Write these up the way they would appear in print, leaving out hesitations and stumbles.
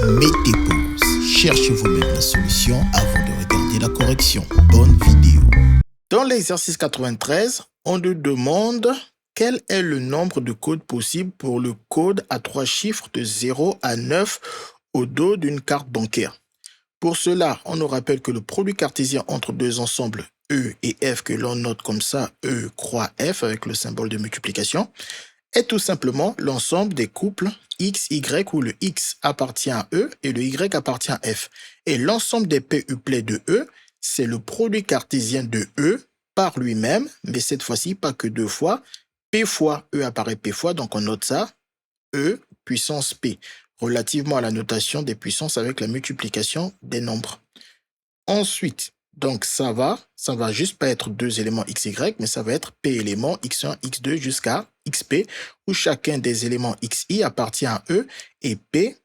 Mettez pause, cherchez vous-même la solution avant de regarder la correction. Bonne vidéo. Dans l'exercice 93, on nous demande quel est le nombre de codes possibles pour le code à 3 chiffres de 0 à 9 au dos d'une carte bancaire. Pour cela, on nous rappelle que le produit cartésien entre deux ensembles E et F, que l'on note comme ça, E croix F avec le symbole de multiplication, est tout simplement l'ensemble des couples X, Y où le X appartient à E et le Y appartient à F. Et l'ensemble des PUplets de E, c'est le produit cartésien de E par lui-même, mais cette fois-ci pas que deux fois. P fois E apparaît P fois, donc on note ça, E puissance P, relativement à la notation des puissances avec la multiplication des nombres. Ensuite, donc ça va juste pas être deux éléments XY, mais ça va être P éléments X1, X2 jusqu'à XP, où chacun des éléments XI appartient à E et P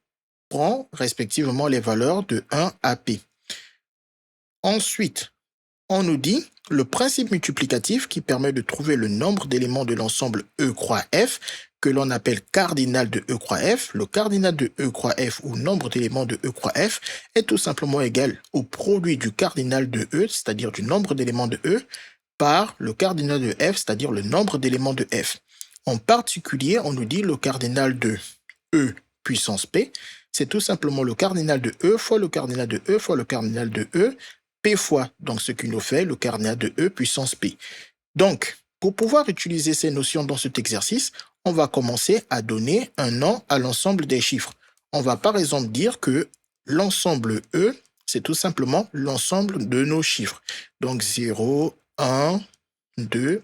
prend respectivement les valeurs de 1 à P. Ensuite, on nous dit le principe multiplicatif qui permet de trouver le nombre d'éléments de l'ensemble E croix F, que l'on appelle cardinal de E croix F. Le cardinal de E croix F ou nombre d'éléments de E croix F est tout simplement égal au produit du cardinal de E, c'est-à-dire du nombre d'éléments de E, par le cardinal de F, c'est-à-dire le nombre d'éléments de F. En particulier, on nous dit le cardinal de E puissance P, c'est tout simplement le cardinal de E fois le cardinal de E fois le cardinal de E, P fois, donc ce qui nous fait le cardinal de E puissance P. Donc, pour pouvoir utiliser ces notions dans cet exercice, on va commencer à donner un nom à l'ensemble des chiffres. On va par exemple dire que l'ensemble E, c'est tout simplement l'ensemble de nos chiffres. Donc 0, 1, 2,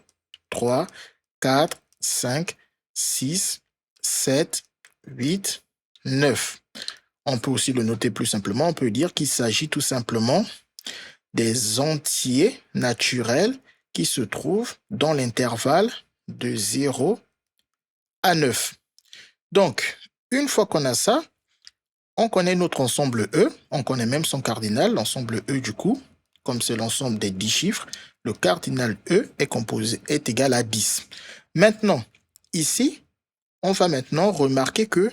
3, 4, 5, 6, 7, 8, 9. On peut aussi le noter plus simplement, on peut dire qu'il s'agit tout simplement des entiers naturels qui se trouvent dans l'intervalle de 0 à 9. Donc, une fois qu'on a ça, on connaît notre ensemble E, on connaît même son cardinal, l'ensemble E du coup, comme c'est l'ensemble des 10 chiffres, le cardinal E est égal à 10. Maintenant, ici, on va maintenant remarquer que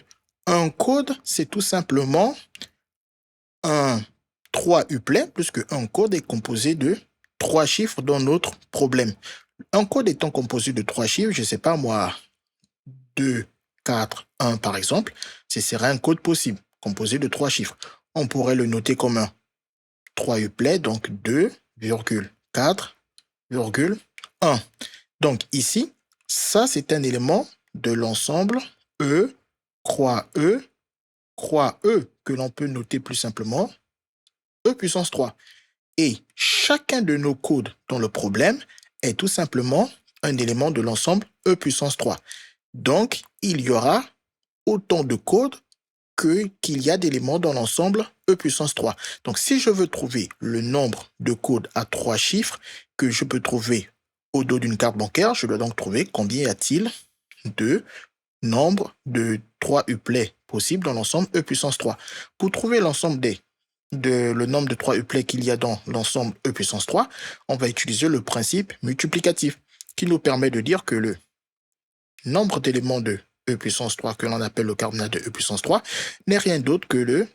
un code, c'est tout simplement un 3-uplet, puisque un code est composé de 3 chiffres dans notre problème. Un code étant composé de 3 chiffres, je ne sais pas moi, 2, 4, 1 par exemple, ce serait un code possible, composé de 3 chiffres. On pourrait le noter comme un 3-uplet, donc 2,4,1. Donc ici, ça c'est un élément de l'ensemble E, croix E, croix E, que l'on peut noter plus simplement E puissance 3. Et chacun de nos codes dans le problème est tout simplement un élément de l'ensemble E puissance 3. Donc, il y aura autant de codes qu'il y a d'éléments dans l'ensemble E puissance 3. Donc, si je veux trouver le nombre de codes à 3 chiffres que je peux trouver au dos d'une carte bancaire, je dois donc trouver combien y a-t-il de nombre de 3-uplets possibles dans l'ensemble E puissance 3. Pour trouver l'ensemble le nombre de 3-uplets qu'il y a dans l'ensemble E puissance 3, on va utiliser le principe multiplicatif qui nous permet de dire que le nombre d'éléments de E puissance 3 que l'on appelle le cardinal de E puissance 3 n'est rien d'autre que le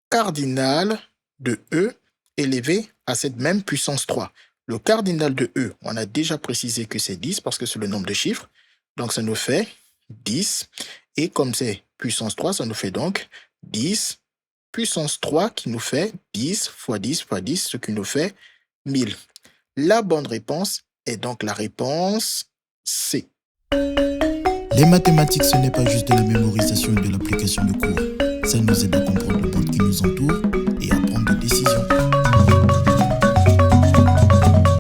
cardinal de E élevé à cette même puissance 3. Le cardinal de E, on a déjà précisé que c'est 10 parce que c'est le nombre de chiffres. Donc ça nous fait 10. Et comme c'est puissance 3, ça nous fait donc 10 puissance 3 qui nous fait 10 fois 10 fois 10, ce qui nous fait 1000. La bonne réponse est donc la réponse C. Les mathématiques, ce n'est pas juste de la mémorisation et de l'application de cours. Ça nous aide à comprendre le monde qui nous entoure